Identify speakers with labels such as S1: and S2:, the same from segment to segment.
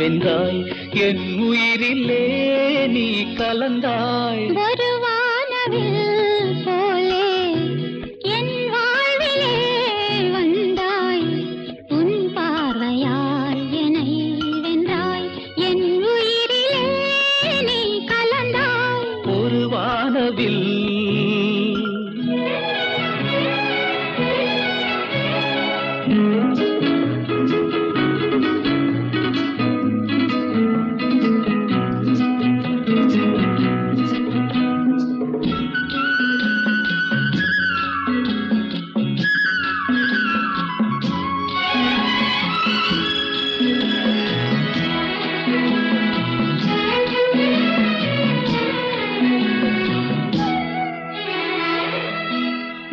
S1: வென்றாய் என் உயிரிலே நீ கலந்தாய்
S2: ஒரு வானவில் போலே என் வாழ்விலே வந்தாய் உன் பார்வையால் என்னை வென்றாய் என் உயிரிலே நீ கலந்தாய்
S1: ஒரு வானவில்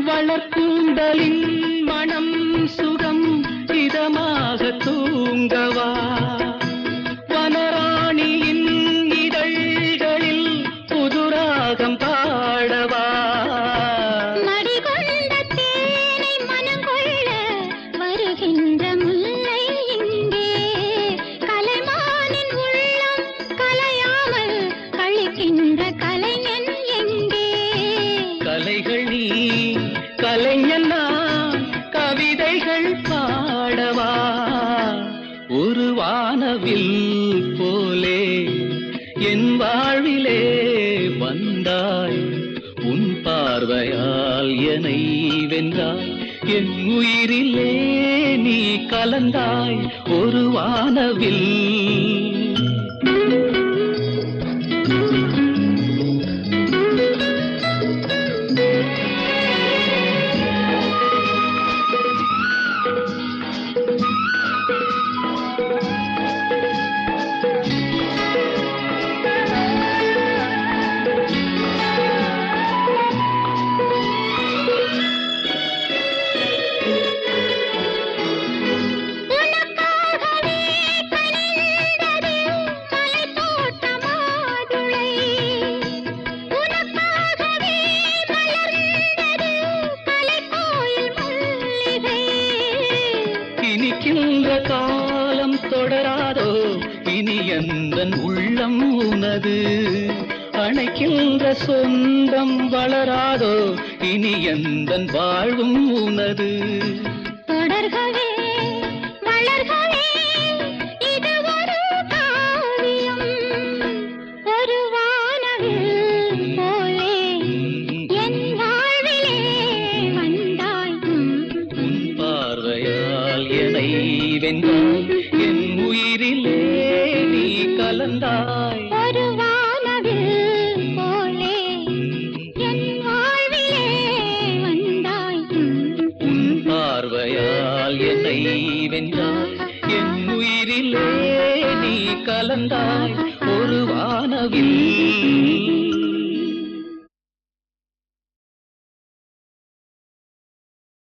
S1: வளர்க்கூந்தலின் மனம் சுகம் இதமாக தூங்கவா வனராணியின் இதழ்களில் புதுராகம் பாடவா
S2: மடிகொண்ட தேனை மனம் கொள்ள வருகின்ற முல்லை இங்கே கலைமானின் உள்ளம் கலையாமல் கழிக்கின்ற கலைஞன் எங்கே
S1: கலைகள் நீ கலைஞன் நான் கவிதைகள் பாடவா ஒரு வானவில் போலே என் வாழ்விலே வந்தாய் உன் பார்வையால் என்னை வென்றாய் என் உயிரிலே நீ கலந்தாய் ஒரு வானவில் இனிக்கின்ற காலம் தொடராதோ இனி எந்தன் உள்ளம் உனது அணைக்கின்ற சொந்தம் வளராதோ இனி எந்தன் வாழ்வும் உனது
S2: தொடர்கவே வளர்கவே இது ஒரு காவியம் ஒரு வானவில் போலே என் வாழ்விலே வந்தாய்
S1: உன் பார்வையால் என்னை வென்றாய் என் உயிரிலே நீ கலந்தாய்
S2: ஒரு வானவில் போலே என் வாழ்விலே வந்தாய்
S1: உன் பார்வையால் என்னை வென்றாய் என் உயிரிலே நீ கலந்தாய் ஒரு வானவில்